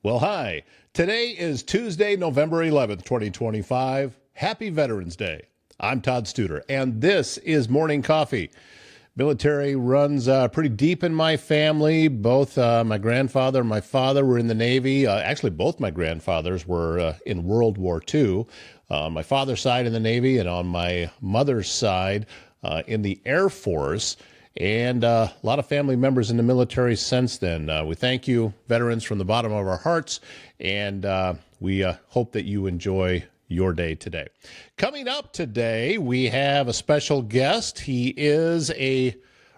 Well, hi. Today is Tuesday, November 11th, 2025. Happy Veterans Day. I'm Todd Studer, and this is Morning Coffee. Military runs pretty deep in my family. Both my grandfather and my father were in the Navy. Actually, both my grandfathers were in World War II. On my father's side in the Navy, and on my mother's side in the Air Force. And a lot of family members in the military since then. We thank you, veterans, from the bottom of our hearts, and we hope that you enjoy your day today. Coming up today, we have a special guest. He is a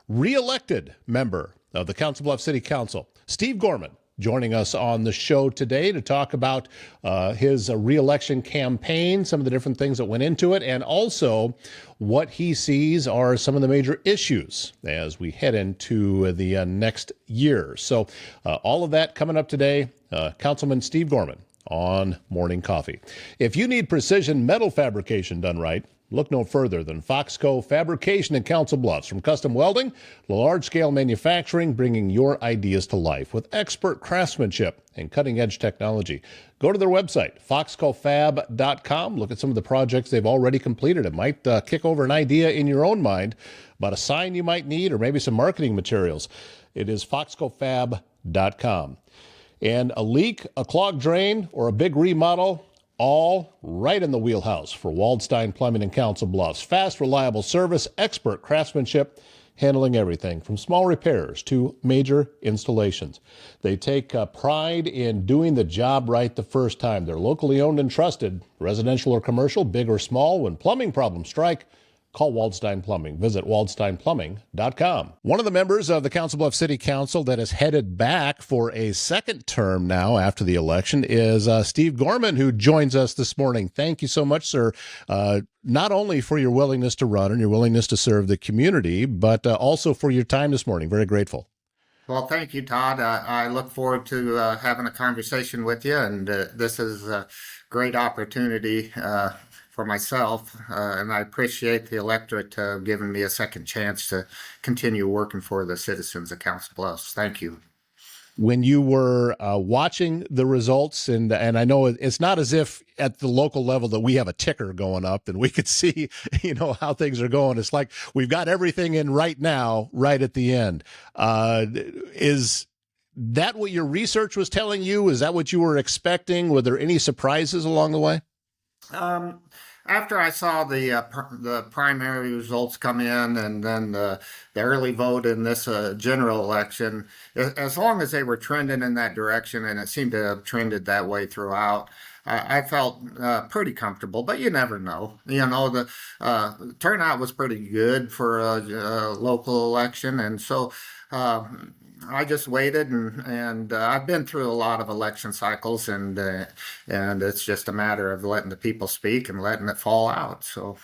re-elected member of the Council Bluffs City Council, Steve Gorman, joining us on the show today to talk about his re-election campaign, some of the different things that went into it, and also what he sees are some of the major issues as we head into the next year. So all of that coming up today. Councilman Steve Gorman on Morning Coffee. If you need precision metal fabrication done right, look no further than Foxco Fabrication in Council Bluffs. From custom welding to large-scale manufacturing, bringing your ideas to life with expert craftsmanship and cutting-edge technology. Go to their website, foxcofab.com. Look at some of the projects they've already completed. It might kick over an idea in your own mind about a sign you might need or maybe some marketing materials. It is foxcofab.com. And a leak, a clogged drain, or a big remodel, all right in the wheelhouse for Waldstein Plumbing in Council Bluffs. Fast, reliable service, expert craftsmanship, handling everything from small repairs to major installations. They take pride in doing the job right the first time. They're locally owned and trusted, residential or commercial, big or small. When plumbing problems strike, call Waldstein Plumbing. Visit waldsteinplumbing.com. One of the members of the Council Bluffs City Council that is headed back for a second term now after the election is Steve Gorman, who joins us this morning. Thank you so much, sir, not only for your willingness to run and your willingness to serve the community, but also for your time this morning. Very grateful. Well, thank you, Todd. I look forward to having a conversation with you, and this is a great opportunity for myself, and I appreciate the electorate giving me a second chance to continue working for the citizens of Council Bluffs. Thank you. When you were watching the results, and I know it's not as if at the local level that we have a ticker going up and we could see, how things are going. It's like we've got everything in right now, right at the end. Is that what your research was telling you? Is that what you were expecting? Were there any surprises along the way? After I saw the primary results come in, and then the early vote in this general election, as long as they were trending in that direction, and it seemed to have trended that way throughout, I felt pretty comfortable. But you never know. The turnout was pretty good for a local election, and so I just waited, and I've been through a lot of election cycles, and it's just a matter of letting the people speak and letting it fall out. So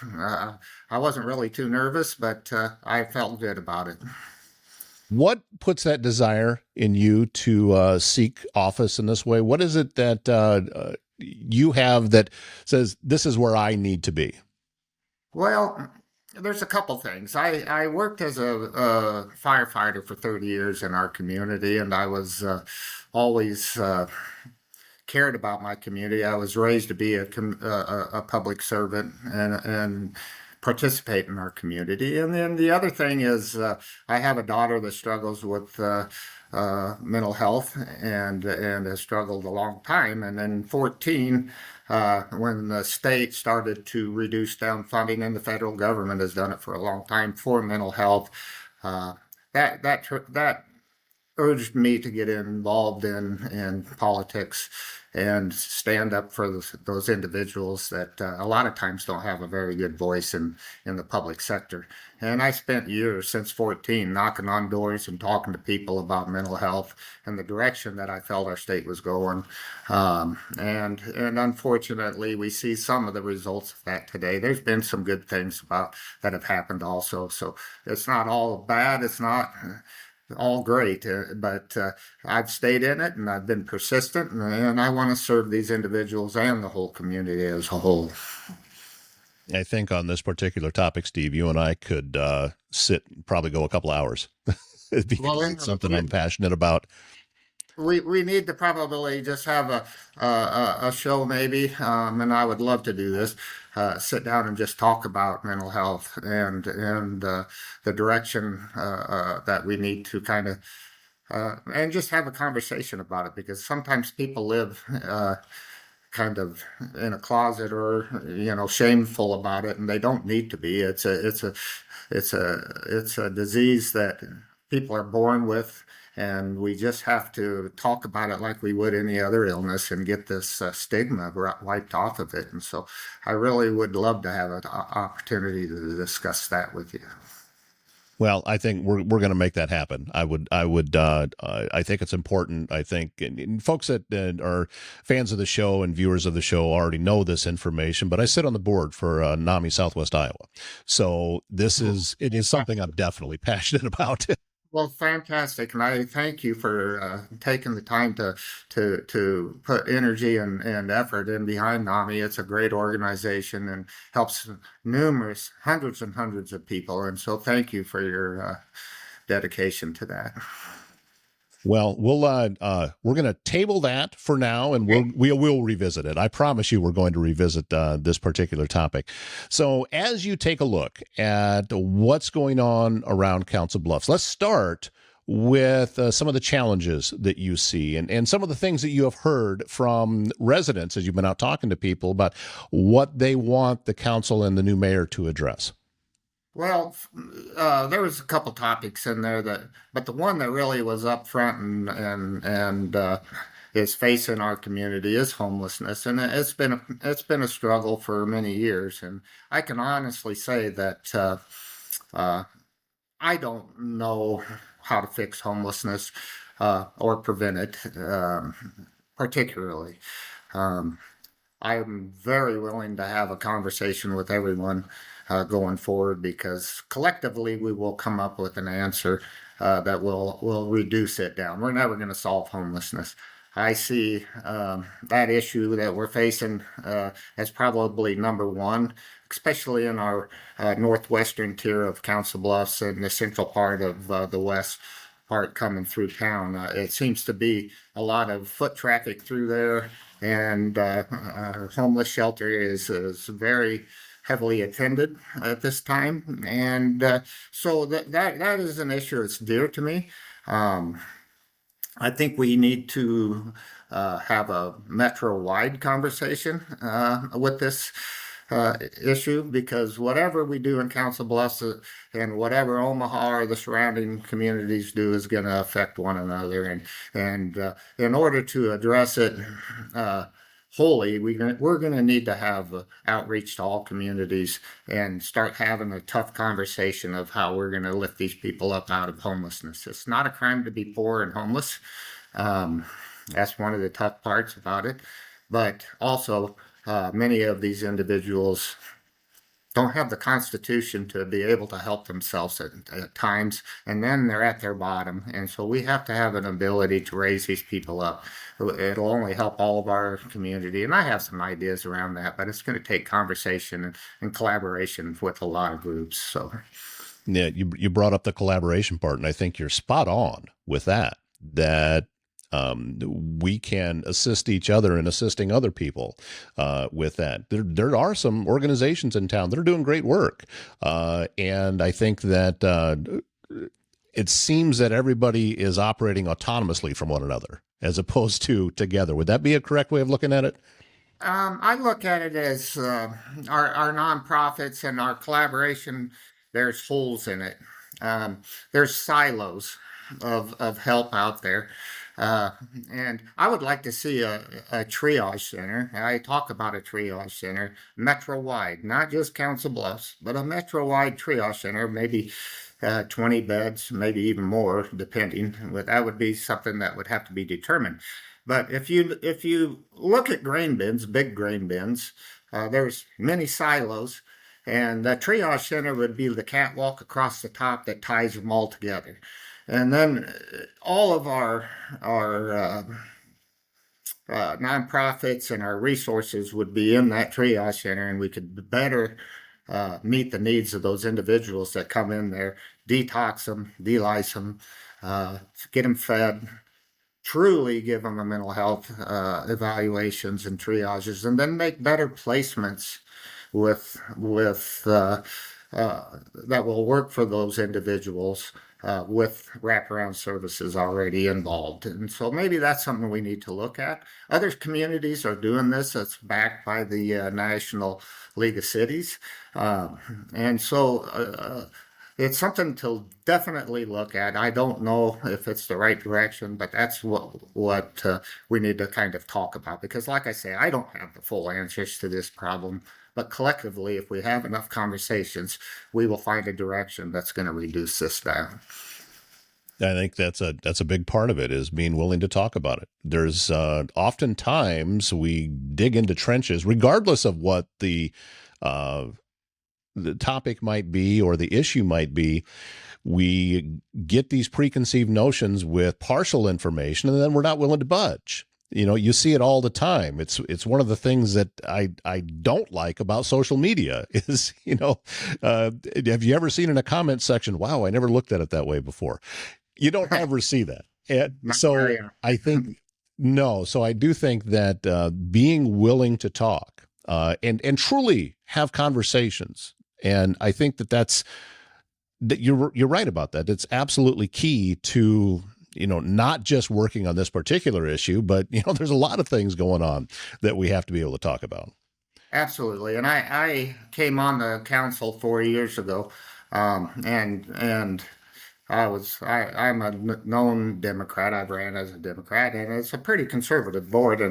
I wasn't really too nervous, but I felt good about it. What puts that desire in you to seek office in this way? What is it that you have that says, this is where I need to be? Well, there's a couple things. I worked as a firefighter for 30 years in our community, and I was always cared about my community. I was raised to be a public servant and participate in our community. And then the other thing is I have a daughter that struggles with mental health and has struggled a long time. And then 14, when the state started to reduce down funding, and the federal government has done it for a long time for mental health, that urged me to get involved in politics and stand up for those individuals that a lot of times don't have a very good voice in the public sector. And I spent years since 14 knocking on doors and talking to people about mental health and the direction that I felt our state was going. And unfortunately, we see some of the results of that today. There's been some good things that have happened also. So it's not all bad. It's not all great, but I've stayed in it, and I've been persistent, and I want to serve these individuals and the whole community as a whole. I think on this particular topic, Steve, you and I could sit and probably go a couple hours because it's something I'm passionate about. we need to probably just have a show maybe, and I would love to do this. Sit down and just talk about mental health and the direction that we need to kind of and just have a conversation about it because sometimes people live kind of in a closet or shameful about it, and they don't need to be. It's a disease that people are born with, and we just have to talk about it like we would any other illness and get this stigma wiped off of it. And so I really would love to have an opportunity to discuss that with you. Well, I think we're going to make that happen. I think it's important. I think and folks that are fans of the show and viewers of the show already know this information. But I sit on the board for NAMI Southwest Iowa, so it is something I'm definitely passionate about. Well, fantastic, and I thank you for taking the time to put energy and effort in behind NAMI. It's a great organization and helps numerous hundreds and hundreds of people, and so thank you for your dedication to that. Well, we're going to table that for now, and we will revisit it. I promise you, we're going to revisit this particular topic. So, as you take a look at what's going on around Council Bluffs, let's start with some of the challenges that you see and some of the things that you have heard from residents as you've been out talking to people about what they want the council and the new mayor to address. Well, there was a couple topics in there but the one that really was up front and is facing our community is homelessness, and it's been a struggle for many years. And I can honestly say that I don't know how to fix homelessness or prevent it, particularly. Um, I'm very willing to have a conversation with everyone going forward because collectively we will come up with an answer that will reduce it down. We're never going to solve homelessness. I see that issue that we're facing as probably number one, especially in our northwestern tier of Council Bluffs and the central part of the west part coming through town. It seems to be a lot of foot traffic through there, and our homeless shelter is very heavily attended at this time, and so that is an issue that's dear to me. Um, I think we need to have a metro-wide conversation with this issue because whatever we do in Council Bluffs and whatever Omaha or the surrounding communities do is going to affect one another. And in order to address it wholly, we're going to need to have outreach to all communities and start having a tough conversation of how we're going to lift these people up out of homelessness. It's not a crime to be poor and homeless. Um, that's one of the tough parts about it. But also, many of these individuals don't have the constitution to be able to help themselves at times, and then they're at their bottom. And so we have to have an ability to raise these people up. It'll only help all of our community, and I have some ideas around that, but it's going to take conversation and collaboration with a lot of groups. So, yeah, you brought up the collaboration part, and I think you're spot on with that. That we can assist each other in assisting other people with that. There are some organizations in town that are doing great work, and I think that it seems that everybody is operating autonomously from one another as opposed to together. Would that be a correct way of looking at it? I look at it as our nonprofits and our collaboration. There's holes in it. There's silos of help out there. Uh, and I would like to see a triage center. I talk about a triage center metro wide, not just Council Bluffs, but a metro wide triage center, maybe 20 beds, maybe even more, depending. But that would be something that would have to be determined. But if you look at grain bins, big grain bins, there's many silos, and the triage center would be the catwalk across the top that ties them all together. And then all of our nonprofits and our resources would be in that triage center, and we could better meet the needs of those individuals that come in there, detox them, delice them, get them fed, truly give them a mental health evaluations and triages, and then make better placements that will work for those individuals with wraparound services already involved. And so maybe that's something we need to look at. Other communities are doing this. It's backed by the National League of Cities. And so it's something to definitely look at. I don't know if it's the right direction, but that's what we need to kind of talk about. Because, like I say, I don't have the full answers to this problem. But collectively, if we have enough conversations, we will find a direction that's going to reduce this down. I think that's a big part of it, is being willing to talk about it. There's oftentimes we dig into trenches, regardless of what the topic might be or the issue might be. We get these preconceived notions with partial information, and then we're not willing to budge. You see it all the time. It's one of the things that I don't like about social media is, have you ever seen in a comment section, wow, I never looked at it that way before. You don't ever see that. And so I think, no. So I do think that being willing to talk and truly have conversations. And I think that you're right about that. It's absolutely key to, not just working on this particular issue, but, there's a lot of things going on that we have to be able to talk about. Absolutely. And I came on the council 4 years ago, and I'm a known Democrat. I've ran as a Democrat, and it's a pretty conservative board,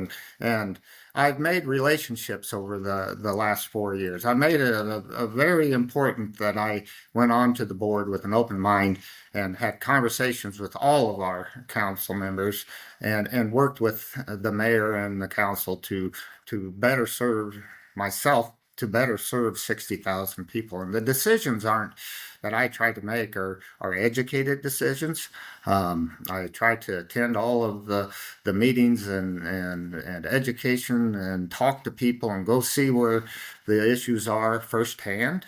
and I've made relationships over the last 4 years. I made it a very important that I went on to the board with an open mind and had conversations with all of our council members, and worked with the mayor and the council to better serve myself, to better serve 60,000 people. And the decisions aren't that I try to make are educated decisions. I try to attend all of the meetings and education and talk to people and go see where the issues are firsthand,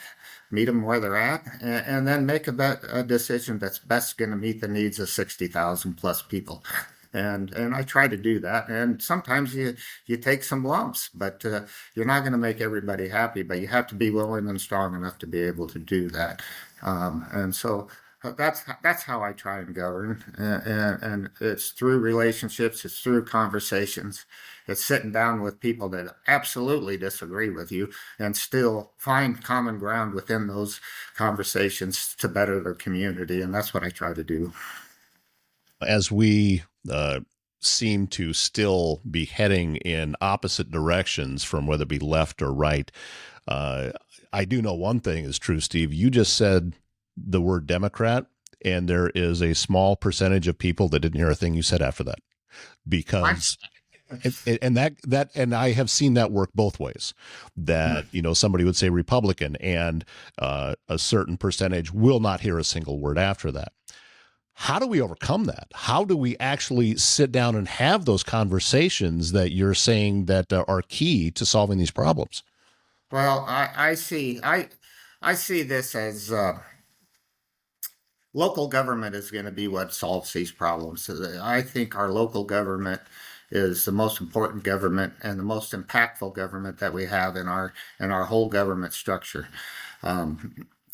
meet them where they're at, and then make a decision that's best going to meet the needs of 60,000 plus people. And I try to do that. And sometimes you take some lumps, but you're not going to make everybody happy. But you have to be willing and strong enough to be able to do that. And so that's how I try and govern. And it's through relationships. It's through conversations. It's sitting down with people that absolutely disagree with you and still find common ground within those conversations to better their community. And that's what I try to do. As we seem to still be heading in opposite directions from whether it be left or right, I do know one thing is true, Steve. You just said the word Democrat, and there is a small percentage of people that didn't hear a thing you said after that, because and I have seen that work both ways. That somebody would say Republican, and a certain percentage will not hear a single word after that. How do we overcome that? How do we actually sit down and have those conversations that you're saying that are key to solving these problems? Well, I see this as local government is going to be what solves these problems. So I think our local government is the most important government and the most impactful government that we have in our whole government structure.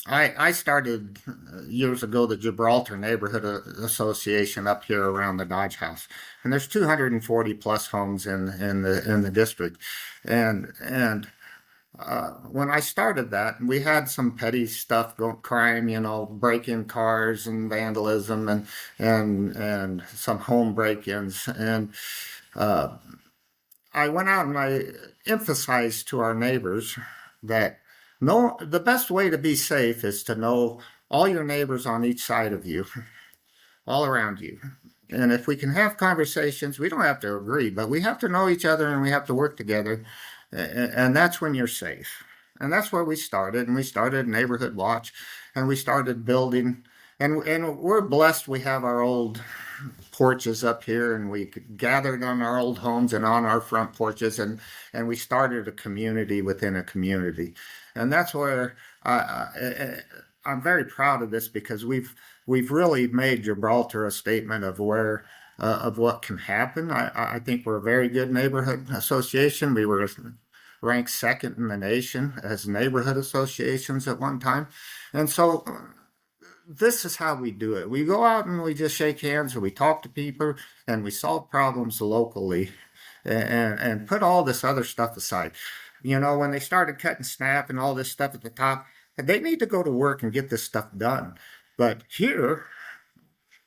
I started years ago the Gibraltar Neighborhood Association up here around the Dodge House, and there's 240 plus homes in the district, and when I started that, we had some petty stuff, crime, break-in cars and vandalism and some home break-ins, and I went out and I emphasized to our neighbors that the best way to be safe is to know all your neighbors on each side of you, all around you. And if we can have conversations, we don't have to agree, but we have to know each other and we have to work together. And that's when you're safe. And that's where we started. And we started Neighborhood Watch, and we started building. And we're blessed. We have our old porches up here, and we gathered on our old homes and on our front porches, and we started a community within a community. And that's where I'm very proud of this, because we've really made Gibraltar a statement of where of what can happen. I think we're a very good neighborhood association. We were ranked second in the nation as neighborhood associations at one time. And so this is how we do it. We go out and we just shake hands, or we talk to people, and we solve problems locally, and put all this other stuff aside. You know, when they started cutting SNAP and all this stuff at the top, they need to go to work and get this stuff done. But here,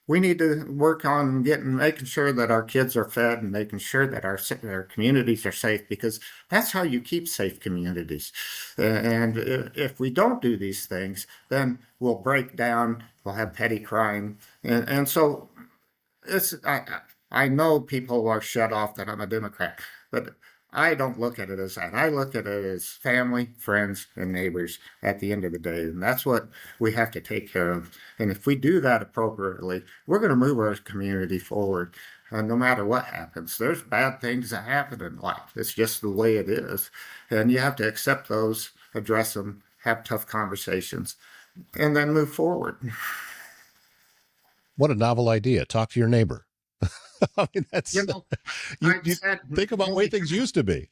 we need to work on making sure that our kids are fed, and making sure that our communities are safe, because that's how you keep safe communities. And if we don't do these things, then we'll break down, we'll have petty crime. And so I know people are shut off that I'm a Democrat, but I don't look at it as that. I look at it as family, friends, and neighbors at the end of the day. And that's what we have to take care of. And if we do that appropriately, we're going to move our community forward. No matter what happens, there's bad things that happen in life. It's just the way it is. And you have to accept those, address them, have tough conversations, and then move forward. What a novel idea. Talk to your neighbor. I mean, that's, You know, you think about the way things used to be.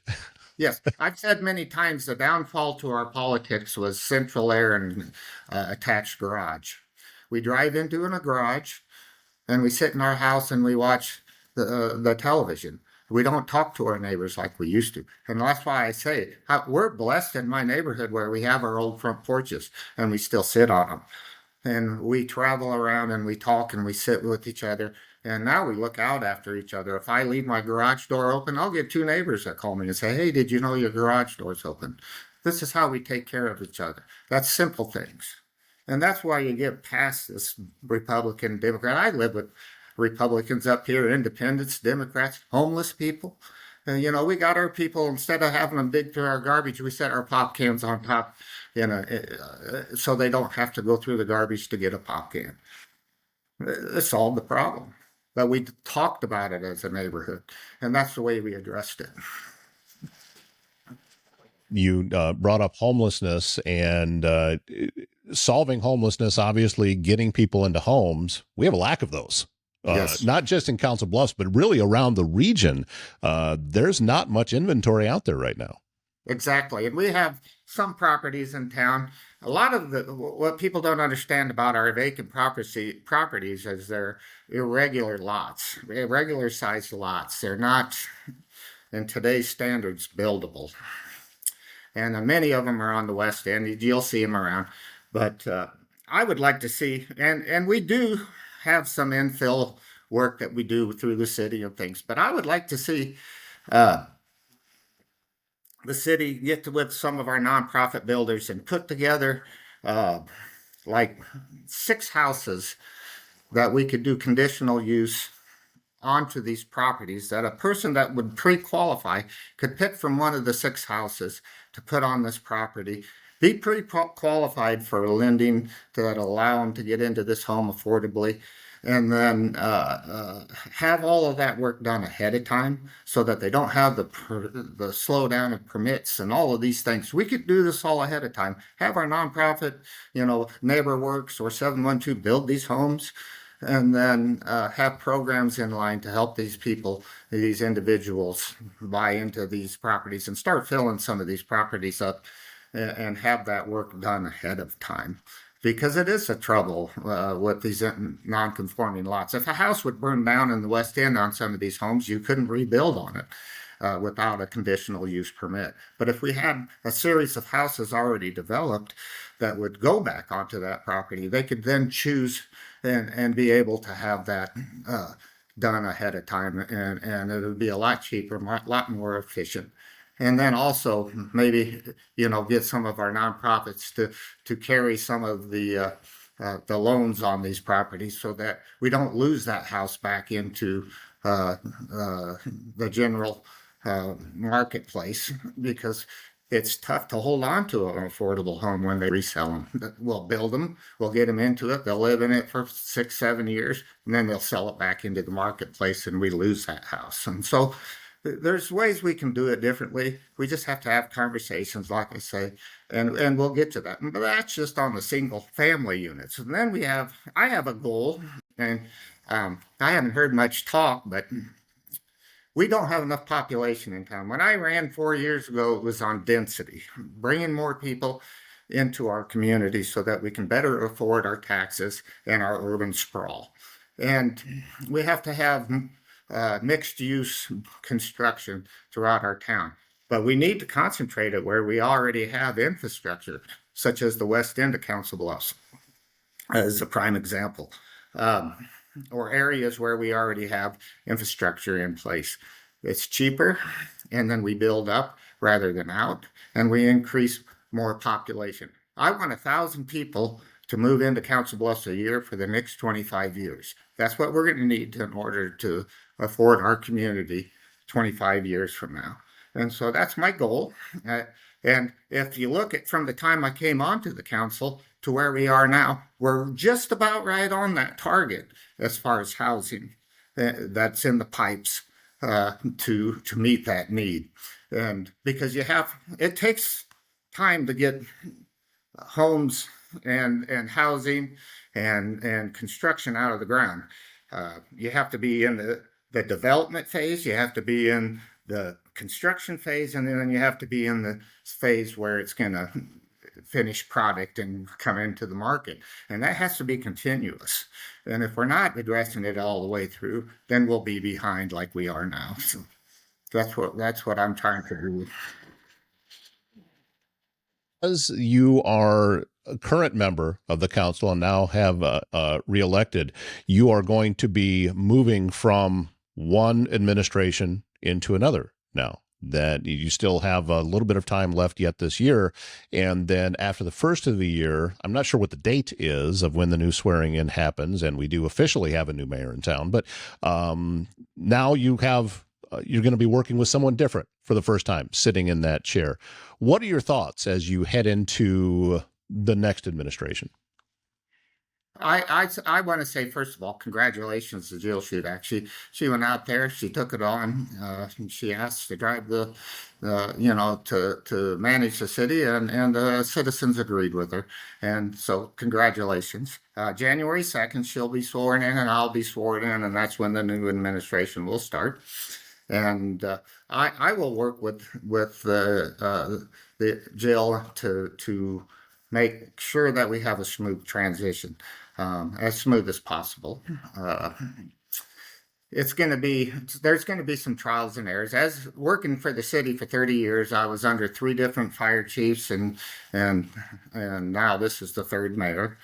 Yes, I've said many times the downfall to our politics was central air and attached garage. We drive into a garage, and we sit in our house and we watch the television. We don't talk to our neighbors like we used to. And that's why I say we're blessed in my neighborhood where we have our old front porches and we still sit on them. And we travel around and we talk and we sit with each other. And now we look out after each other. If I leave my garage door open, I'll get two neighbors that call me and say, "Hey, did you know your garage door's open?" This is how we take care of each other. That's simple things. And that's why you get past this Republican, Democrat. I live with Republicans up here, independents, Democrats, homeless people. And, you know, we got our people, instead of having them dig through our garbage, we set our pop cans on top, so they don't have to go through the garbage to get a pop can. It solved the problem. But we talked about it as a neighborhood, and that's the way we addressed it. You brought up homelessness, and solving homelessness, obviously getting people into homes. We have a lack of those. Yes. Not just in Council Bluffs, but really around the region. There's not much inventory out there right now. Exactly. And we have some properties in town. A lot of what people don't understand about our vacant properties is they're irregular lots, irregular sized lots. They're not, in today's standards, buildable. And many of them are on the west end. You'll see them around. But I would like to see, and we do have some infill work that we do through the city and things, but I would like to see the city get with some of our nonprofit builders and put together like 6 houses that we could do conditional use onto these properties, that a person that would pre-qualify could pick from one of the 6 houses to put on this property, be pre-qualified for lending that allow them to get into this home affordably, and then have all of that work done ahead of time so that they don't have the slowdown of permits and all of these things. We could do this all ahead of time. Have our nonprofit, Neighbor Works or 712 build these homes, and then have programs in line to help these people, these individuals, buy into these properties and start filling some of these properties up, and have that work done ahead of time. Because it is a trouble with these non-conforming lots. If a house would burn down in the West End on some of these homes, you couldn't rebuild on it without a conditional use permit. But if we had a series of houses already developed that would go back onto that property, they could then choose and be able to have that done ahead of time, and it would be a lot cheaper, a lot more efficient. And then also maybe, get some of our nonprofits to carry some of the loans on these properties so that we don't lose that house back into the general marketplace, because it's tough to hold on to an affordable home when they resell them. We'll build them, we'll get them into it, they'll live in it for 6-7 years, and then they'll sell it back into the marketplace and we lose that house. And so there's ways we can do it differently. We just have to have conversations, like I say, and we'll get to that. But that's just on the single family units. And then I have a goal, and I haven't heard much talk, but we don't have enough population in town. When I ran 4 years ago, it was on density, bringing more people into our community so that we can better afford our taxes and our urban sprawl. And we have to have mixed use construction throughout our town. But we need to concentrate it where we already have infrastructure, such as the west end of Council Bluffs, as a prime example. Um, or areas where we already have infrastructure in place. It's cheaper, and then we build up rather than out, and we increase more population. I want 1,000 people to move into Council Bluffs a year for the next 25 years. That's what we're going to need in order to afford our community 25 years from now. And so that's my goal. And if you look at from the time I came onto the council to where we are now, we're just about right on that target as far as housing that's in the pipes to meet that need. And because it takes time to get homes and housing and construction out of the ground. You have to be in the development phase, you have to be in the construction phase, and then you have to be in the phase where it's going to finish product and come into the market. And that has to be continuous. And if we're not addressing it all the way through, then we'll be behind like we are now. So that's what I'm trying to do. As you are a current member of the council and now have reelected, you are going to be moving from one administration into another now. That you still have a little bit of time left yet this year. And then after the first of the year, I'm not sure what the date is of when the new swearing in happens, and we do officially have a new mayor in town. But now you're going to be working with someone different for the first time, sitting in that chair. What are your thoughts as you head into the next administration? I want to say, first of all, congratulations to Jill Shudak. She went out there, she took it on. She asked to drive to manage the city, and the citizens agreed with her. And so, congratulations. January 2nd, she'll be sworn in, and I'll be sworn in, and that's when the new administration will start. And I will work with the Jill to make sure that we have a smooth transition, as smooth as possible. There's going to be some trials and errors. As working for the city for 30 years, I was under 3 different fire chiefs, and now this is the 3rd mayor.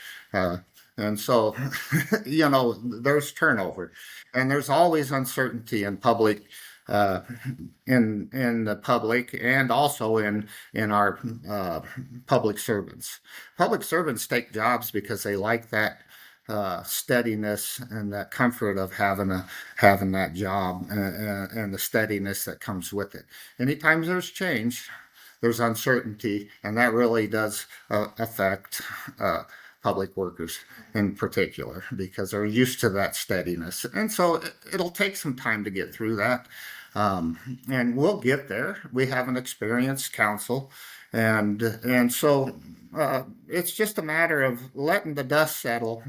And so, there's turnover, and there's always uncertainty in public, in the public, and also in our public servants. Public servants take jobs because they like that steadiness and that comfort of having that job, and the steadiness that comes with it. Anytime there's change, there's uncertainty, and that really does affect public workers in particular, because they're used to that steadiness. And so it'll take some time to get through that. And we'll get there. We have an experienced council, and so it's just a matter of letting the dust settle,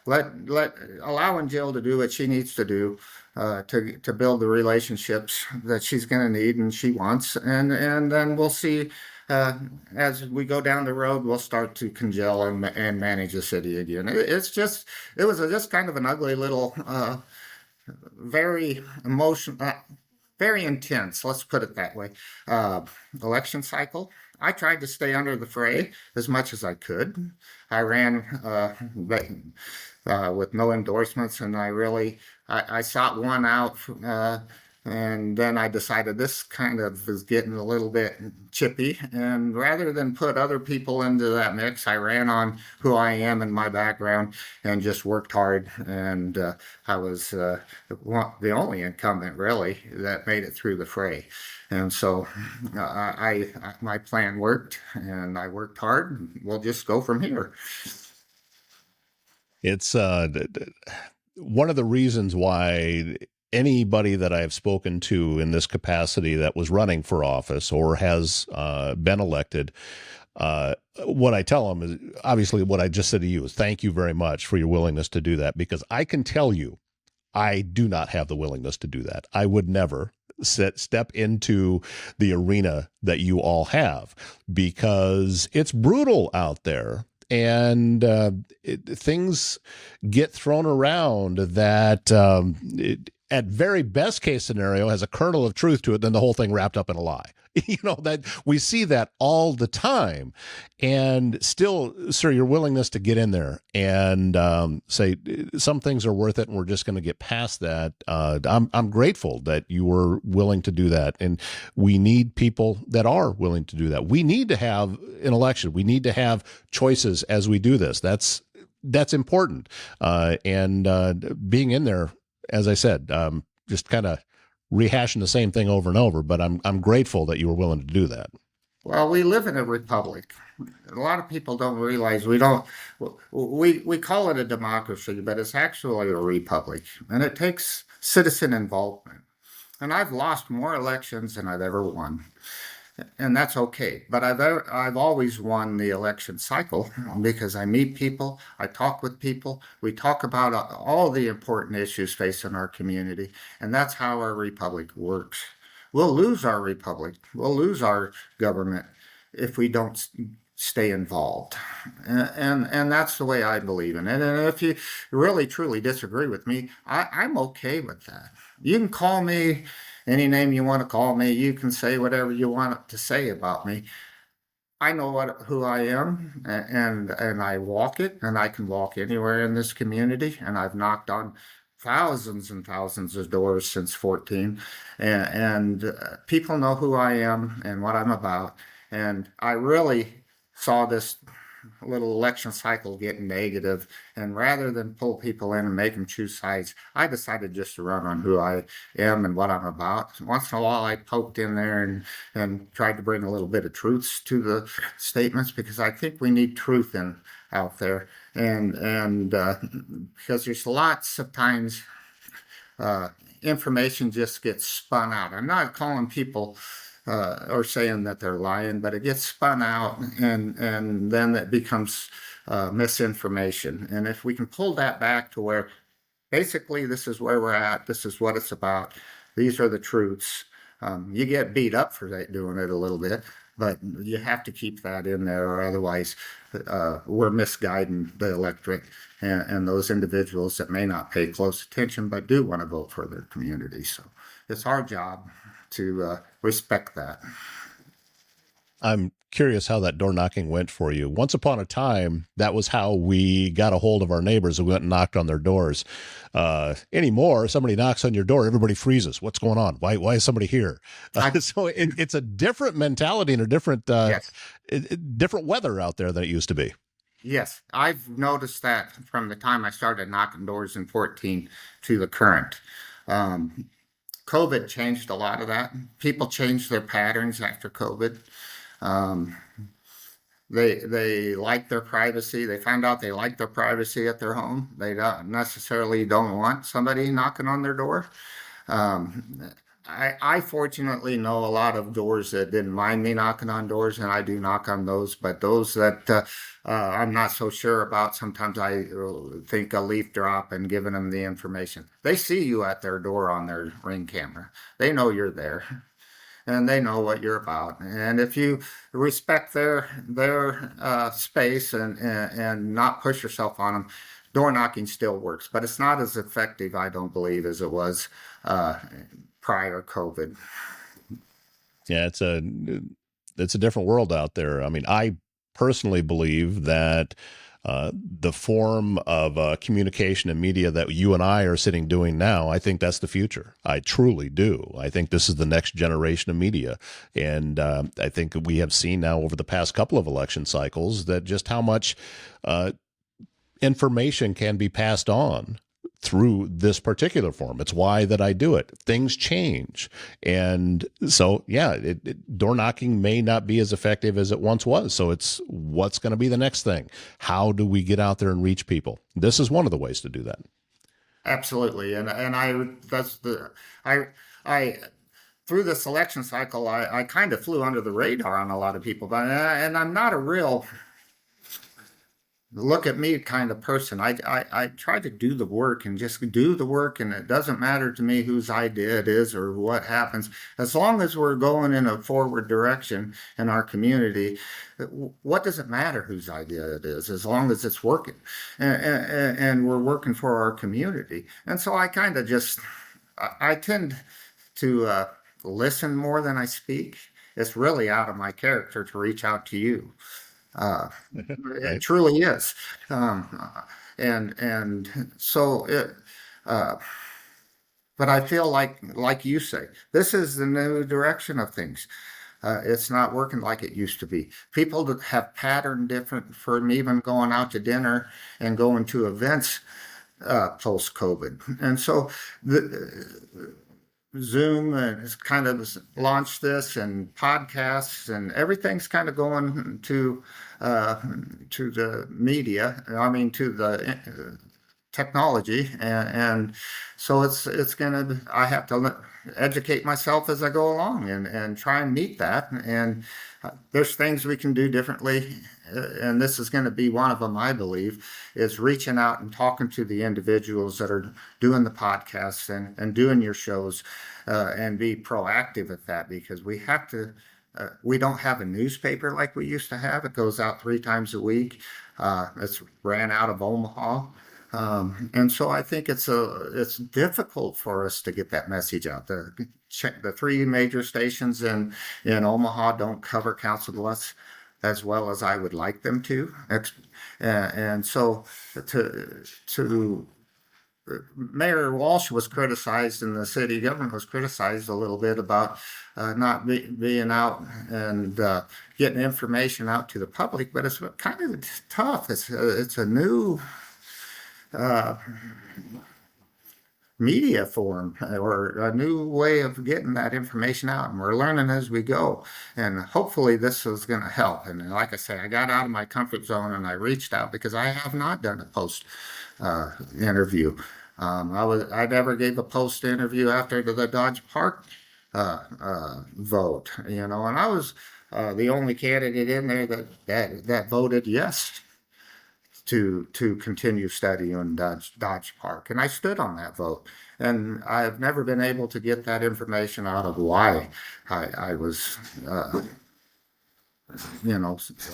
allowing Jill to do what she needs to do, to build the relationships that she's going to need and she wants, and then we'll see. As we go down the road, we'll start to congeal and manage the city again. It was just kind of an ugly little, very emotional, very intense, let's put it that way, election cycle. I tried to stay under the fray as much as I could. I ran with no endorsements, and I sought one out, and then I decided this kind of is getting a little bit chippy. And rather than put other people into that mix, I ran on who I am and my background and just worked hard. And I was the only incumbent, really, that made it through the fray. And so my plan worked, and I worked hard. We'll just go from here. It's one of the reasons why anybody that I have spoken to in this capacity that was running for office or has been elected, What I tell them is obviously what I just said to you is thank you very much for your willingness to do that, because I can tell you I do not have the willingness to do that. I would never step into the arena that you all have, because it's brutal out there. And things get thrown around that at very best case scenario has a kernel of truth to it, then the whole thing wrapped up in a lie. That we see that all the time. And still, sir, your willingness to get in there and say some things are worth it and we're just going to get past that. I'm grateful that you were willing to do that. And we need people that are willing to do that. We need to have an election. We need to have choices as we do this. That's important. And being in there, as I said, just kind of rehashing the same thing over and over, but I'm grateful that you were willing to do that. Well, we live in a republic. A lot of people don't realize we call it a democracy, but it's actually a republic, and it takes citizen involvement. And I've lost more elections than I've ever won. And that's okay. But I've always won the election cycle because I meet people, I talk with people, we talk about all the important issues facing our community, and that's how our republic works. We'll lose our republic, we'll lose our government if we don't stay involved. And that's the way I believe in it. And if you really truly disagree with me, I'm okay with that. You can call me any name you want to call me. You can say whatever you want to say about me. I know who I am, and I walk it, and I can walk anywhere in this community. And I've knocked on thousands and thousands of doors since 14, and people know who I am and what I'm about. And I really saw this little election cycle getting negative, and rather than pull people in and make them choose sides, I decided just to run on who I am and what I'm about. Once in a while I poked in there and tried to bring a little bit of truths to the statements, because I think we need truth out there, and because there's lots of times information just gets spun out. I'm not calling people or saying that they're lying, but it gets spun out, and then it becomes misinformation. And if we can pull that back to where basically this is where we're at, this is what it's about, these are the truths. You get beat up for doing it a little bit, but you have to keep that in there, or otherwise we're misguiding the electorate and those individuals that may not pay close attention but do want to vote for their community. So it's our job to respect that. I'm curious how that door knocking went for you. Once upon a time, that was how we got a hold of our neighbors. We went and knocked on their doors. Anymore, somebody knocks on your door, everybody freezes. What's going on? Why is somebody here? So it's a different mentality and a different Yes. different weather out there than it used to be. Yes, I've noticed that from the time I started knocking doors in 14 to the current. COVID changed a lot of that. People changed their patterns after COVID. Um, they like their privacy. They found out they like their privacy at their home. They don't necessarily don't want somebody knocking on their door. Um, I fortunately know a lot of doors that didn't mind me knocking on doors, and I do knock on those. But those that I'm not so sure about, sometimes I think a leaf drop and giving them the information. They see you at their door on their Ring camera. They know you're there, and they know what you're about. And if you respect their space and not push yourself on them, door knocking still works. But it's not as effective, I don't believe, as it was prior COVID. Yeah, it's a different world out there. I mean, I personally believe that the form of communication and media that you and I are sitting doing now, I think that's the future. I truly do. I think this is the next generation of media. And I think we have seen now over the past couple of election cycles that just how much information can be passed on through this particular form. It's why that I do it. Things change. And so, yeah, door knocking may not be as effective as it once was. So it's what's going to be the next thing? How do we get out there and reach people? This is one of the ways to do that. Absolutely. And I through the selection cycle, I kind of flew under the radar on a lot of people, but and I'm not a real look at me kind of person. I try to do the work and just do the work, and it doesn't matter to me whose idea it is or what happens. As long as we're going in a forward direction in our community, what does it matter whose idea it is, as long as it's working and we're working for our community. And so I kind of just, I tend to listen more than I speak. It's really out of my character to reach out to you. Uh, it Right. truly is. Um, and so it, uh, but I feel like you say, this is the new direction of things. It's not working like it used to be. People that have patterned different from even going out to dinner and going to events post COVID. And so Zoom has kind of launched this, and podcasts, and everything's kind of going uh, to the media. I mean, to the technology, and so it's gonna. I have to educate myself as I go along and try and meet that. And there's things we can do differently, and this is going to be one of them. I believe is reaching out and talking to the individuals that are doing the podcasts and doing your shows, and be proactive at that, because we have to. We don't have a newspaper like we used to have. It goes out 3 times a week. It's ran out of Omaha. And so I think it's difficult for us to get that message out. The 3 major stations in Omaha don't cover Council Bluffs as well as I would like them to. And so to Mayor Walsh was criticized, and the city government was criticized a little bit about not being out and getting information out to the public. But it's kind of tough. It's a new uh, media form, or a new way of getting that information out, and we're learning as we go. And hopefully this is going to help. And like I say, I got out of my comfort zone and I reached out, because I have not done a post interview. I never gave a post interview after the Dodge Park vote, and I was the only candidate in there that voted yes to continue study on Dodge Park, and I stood on that vote. And I've never been able to get that information out of why I was,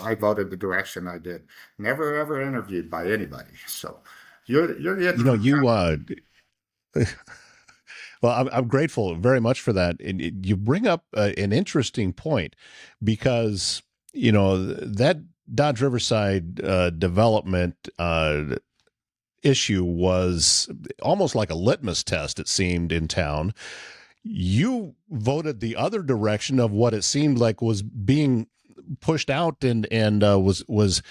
I voted the direction I did. Never ever interviewed by anybody. So you're You know, getting you well, I'm grateful very much for that. And you bring up an interesting point, because that Dodge Riverside development issue was almost like a litmus test, it seemed, in town. You voted the other direction of what it seemed like was being pushed out, and was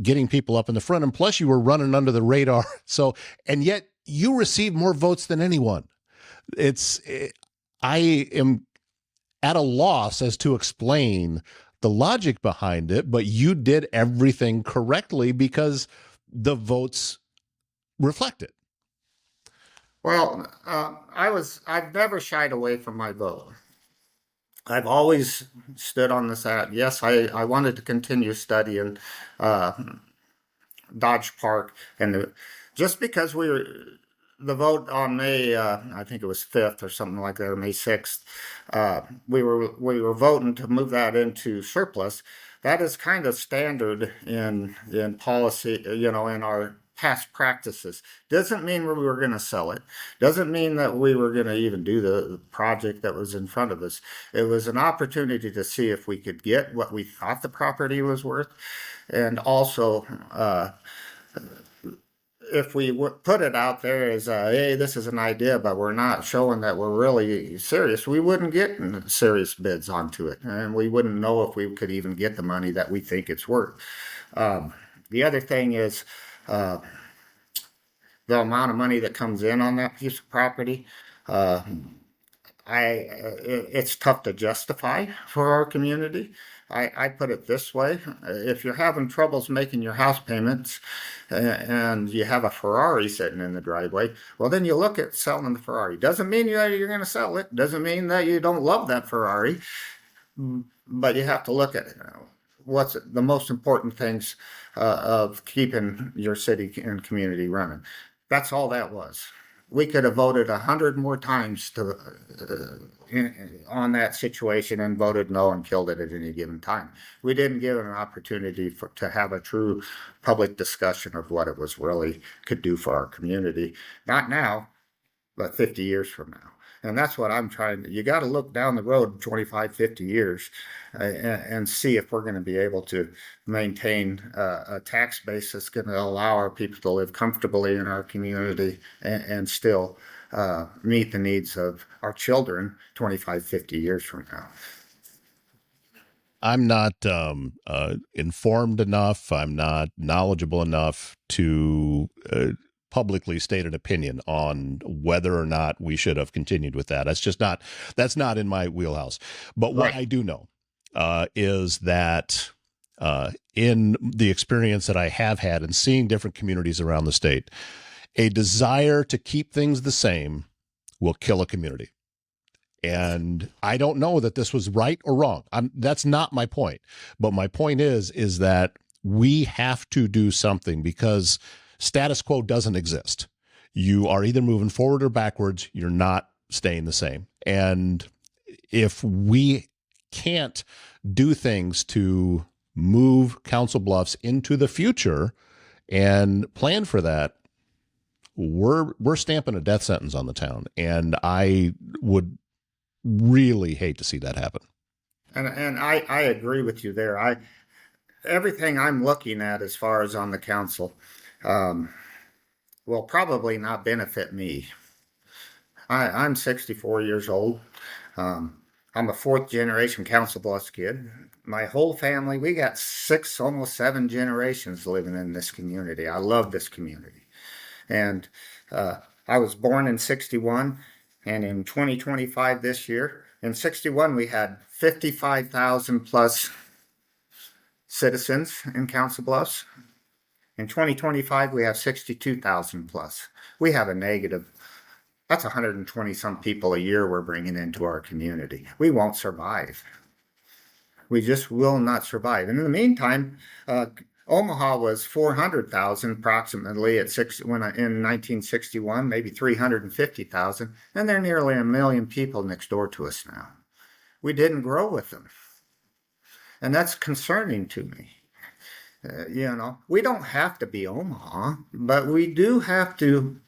getting people up in the front, and plus you were running under the radar. So, and yet you received more votes than anyone. It's I am at a loss as to explain the logic behind it, but you did everything correctly because the votes reflect it. well. I've never shied away from my vote. I've always stood on the side. Yes, I wanted to continue studying uh, Dodge Park, and just because the vote on May, I think it was 5th or something like that, or May 6th, we were voting to move that into surplus. That is kind of standard in policy, in our past practices. Doesn't mean we were going to sell it. Doesn't mean that we were going to even do the project that was in front of us. It was an opportunity to see if we could get what we thought the property was worth, and also if we put it out there as, hey, this is an idea, but we're not showing that we're really serious, we wouldn't get serious bids onto it, and we wouldn't know if we could even get the money that we think it's worth. The other thing is uh, the amount of money that comes in on that piece of property. Uh, it's tough to justify for our community. I put it this way. If you're having troubles making your house payments and you have a Ferrari sitting in the driveway, well, then you look at selling the Ferrari. Doesn't mean you're going to sell it. Doesn't mean that you don't love that Ferrari, but you have to look at it. What's the most important things of keeping your city and community running? That's all that was. We could have voted 100 more times on that situation and voted no and killed it at any given time. We didn't give it an opportunity to have a true public discussion of what it was really could do for our community. Not now, but 50 years from now. And that's what I'm trying to, you got to look down the road 25, 50 years and see if we're going to be able to maintain a tax base that's going to allow our people to live comfortably in our community and still meet the needs of our children 25, 50 years from now. I'm not informed enough. I'm not knowledgeable enough to publicly state an opinion on whether or not we should have continued with that. That's not in my wheelhouse. But what I do know is that in the experience that I have had in seeing different communities around the state, a desire to keep things the same will kill a community. And I don't know that this was right or wrong. That's not my point. But my point is that we have to do something because status quo doesn't exist. You are either moving forward or backwards. You're not staying the same. And if we can't do things to move Council Bluffs into the future and plan for that, we're stamping a death sentence on the town. And I would really hate to see that happen. And I agree with you there. Everything I'm looking at as far as on the council will probably not benefit me. I'm 64 years old. I'm a fourth generation Council Bluffs kid. My whole family, we got 6, almost 7 generations living in this community. I love this community. And I was born in 61, and in 2025 this year, in 61 we had 55,000 plus citizens in Council Bluffs. In 2025, we have 62,000 plus. We have a negative. That's 120 some people a year we're bringing into our community. We won't survive. We just will not survive. And in the meantime, Omaha was 400,000 approximately in 1961, maybe 350,000, and they're nearly 1 million people next door to us now. We didn't grow with them. And that's concerning to me. We don't have to be Omaha, but we do have to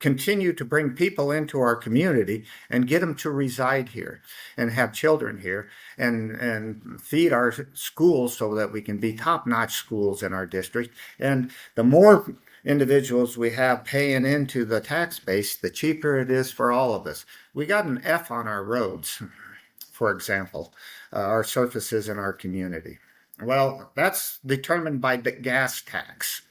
continue to bring people into our community and get them to reside here and have children here and feed our schools so that we can be top-notch schools in our district. And the more individuals we have paying into the tax base, the cheaper it is for all of us. We got an F on our roads, for example, our surfaces in our community. Well, that's determined by the gas tax.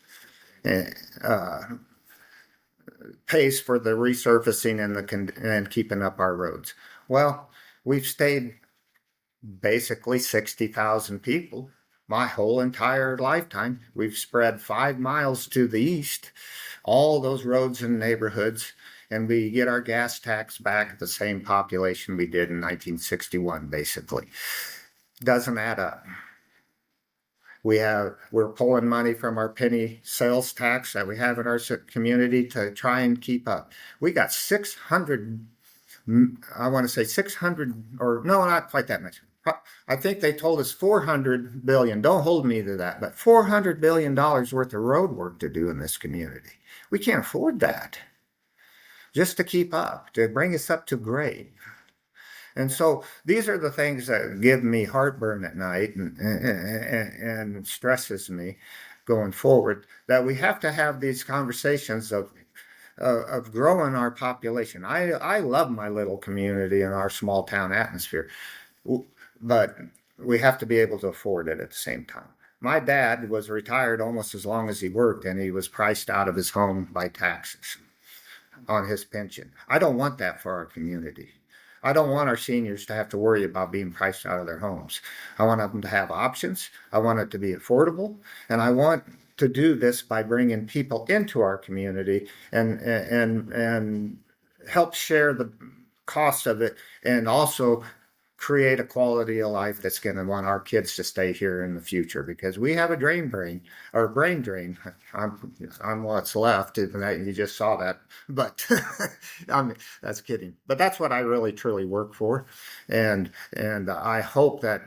Pays for the resurfacing and keeping up our roads. Well, we've stayed basically 60,000 people my whole entire lifetime. We've spread 5 miles to the east, all those roads and neighborhoods, and we get our gas tax back at the same population we did in 1961, basically. Doesn't add up. We're pulling money from our penny sales tax that we have in our community to try and keep up. We got 600, I want to say 600, or no, not quite that much. I think they told us 400 billion. Don't hold me to that, but $400 billion worth of road work to do in this community. We can't afford that just to keep up, to bring us up to grade. And so these are the things that give me heartburn at night and stresses me going forward, that we have to have these conversations of growing our population. I love my little community and our small town atmosphere, but we have to be able to afford it at the same time. My dad was retired almost as long as he worked, and he was priced out of his home by taxes on his pension. I don't want that for our community. I don't want our seniors to have to worry about being priced out of their homes. I want them to have options. I want it to be affordable, and I want to do this by bringing people into our community and help share the cost of it, and also create a quality of life that's going to want our kids to stay here in the future, because we have a brain drain. I'm what's left, and you just saw that, but that's kidding. But that's what I really truly work for, and I hope that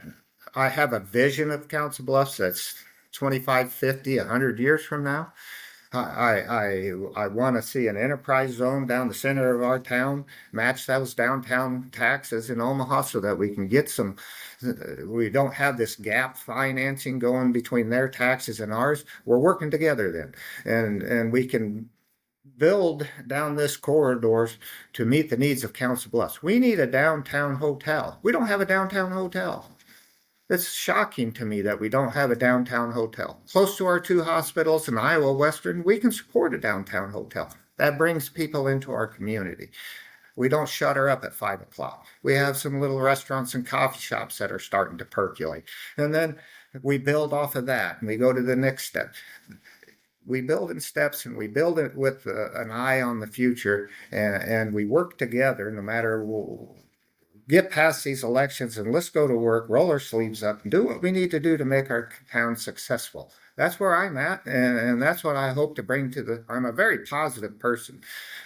I have a vision of Council Bluffs that's 25, 50, 100 years from now. I want to see an enterprise zone down the center of our town, match those downtown taxes in Omaha so that we can get some, we don't have this gap financing going between their taxes and ours. We're working together then, and we can build down this corridor to meet the needs of Council Bluffs. We need a downtown hotel. We don't have a downtown hotel. It's shocking to me that we don't have a downtown hotel. Close to our two hospitals in Iowa Western, we can support a downtown hotel. That brings people into our community. We don't shut her up at 5 o'clock. We have some little restaurants and coffee shops that are starting to percolate. And then we build off of that, and we go to the next step. We build in steps, and we build it with an eye on the future, and we work together no matter get past these elections, and let's go to work, roll our sleeves up, and do what we need to do to make our town successful. That's where I'm at, and that's what I hope to bring to I'm a very positive person.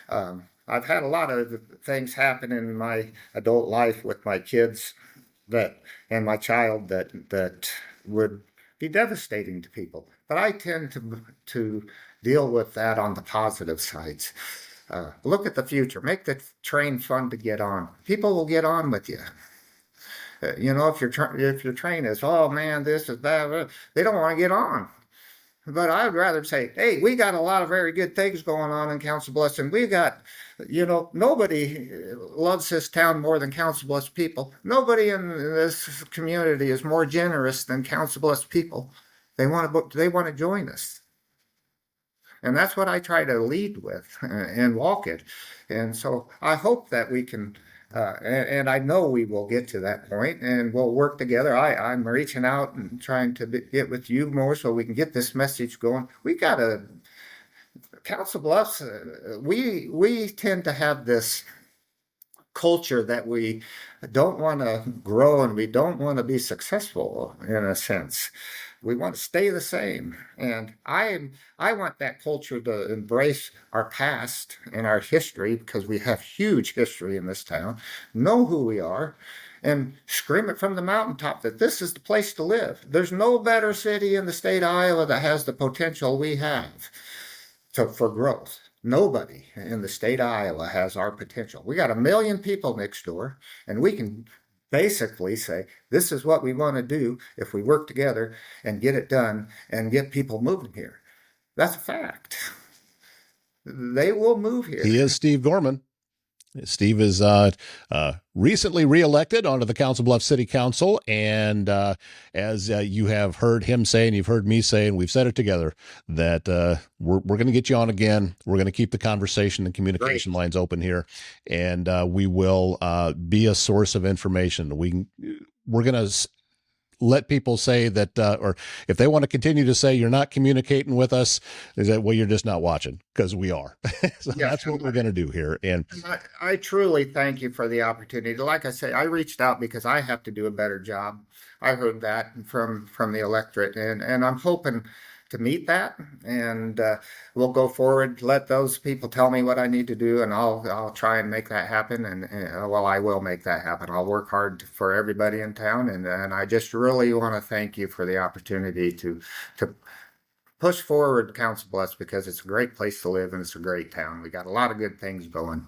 I've had a lot of things happen in my adult life with my kids and my child that would be devastating to people. But I tend to deal with that on the positive sides. Look at the future. Make the train fun to get on. People will get on with you. If your train is, oh man, this is bad, they don't want to get on. But I'd rather say, hey, we got a lot of very good things going on in Council Bluffs, and we got, nobody loves this town more than Council Bluffs people. Nobody in this community is more generous than Council Bluffs people. They want to join us. And that's what I try to lead with and walk it. And so I hope that we can, and I know we will get to that point, and we'll work together. I'm reaching out and trying to get with you more so we can get this message going. We got Council Bluffs, we tend to have this culture that we don't want to grow, and we don't want to be successful in a sense. We want to stay the same. And I want that culture to embrace our past and our history, because we have huge history in this town, know who we are, and scream it from the mountaintop that this is the place to live. There's no better city in the state of Iowa that has the potential we have for growth. Nobody in the state of Iowa has our potential. We got 1 million people next door, and we can basically say, this is what we want to do if we work together and get it done and get people moving here. That's a fact. They will move here. He is Steve Gorman. Steve is recently reelected onto the Council Bluffs City Council, and as you have heard him say, and you've heard me say, and we've said it together, that we're going to get you on again. We're going to keep the conversation and communication lines open here, and we will be a source of information. We're going to let people say that, or if they want to continue to say you're not communicating with us, is that, well, you're just not watching, because we are. So yeah, that's what we're going to do here. And I truly thank you for the opportunity. Like I say, I reached out because I have to do a better job. I heard that from the electorate, and I'm hoping to meet that, and we'll go forward. Let those people tell me what I need to do, and I'll try and make that happen. And well, I will make that happen. I'll work hard for everybody in town, and I just really want to thank you for the opportunity to push forward Council Bluffs, because it's a great place to live and it's a great town. We got a lot of good things going.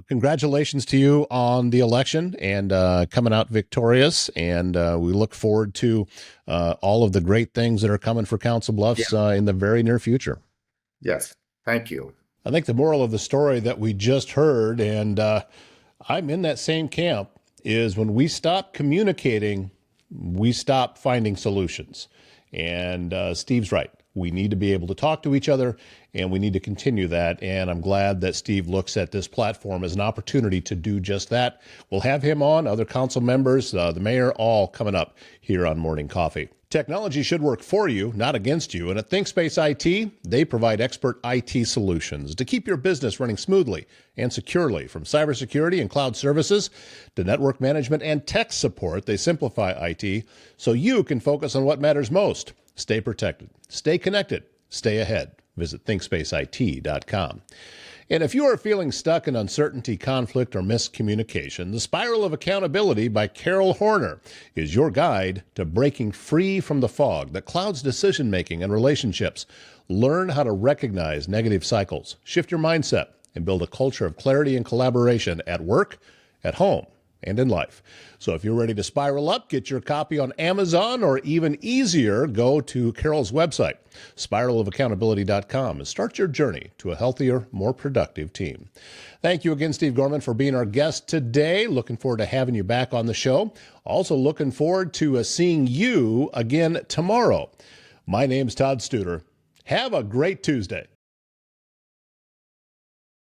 Congratulations to you on the election and coming out victorious. And we look forward to all of the great things that are coming for Council Bluffs in the very near future. Yes. Thank you. I think the moral of the story that we just heard, and I'm in that same camp, is when we stop communicating, we stop finding solutions. And Steve's right. We need to be able to talk to each other, and we need to continue that. And I'm glad that Steve looks at this platform as an opportunity to do just that. We'll have him on, other council members, the mayor, all coming up here on Morning Coffee. Technology should work for you, not against you. And at ThinkSpace IT, they provide expert IT solutions to keep your business running smoothly and securely. From cybersecurity and cloud services to network management and tech support, they simplify IT so you can focus on what matters most. Stay protected, stay connected, stay ahead. Visit ThinkSpaceIT.com. And if you are feeling stuck in uncertainty, conflict, or miscommunication, The Spiral of Accountability by Carol Horner is your guide to breaking free from the fog that clouds decision-making and relationships. Learn how to recognize negative cycles, shift your mindset, and build a culture of clarity and collaboration at work, at home, and in life. So if you're ready to spiral up, get your copy on Amazon, or even easier, go to Carol's website, spiralofaccountability.com, and start your journey to a healthier, more productive team. Thank you again, Steve Gorman, for being our guest today. Looking forward to having you back on the show. Also looking forward to seeing you again tomorrow. My name's Todd Studer. Have a great Tuesday.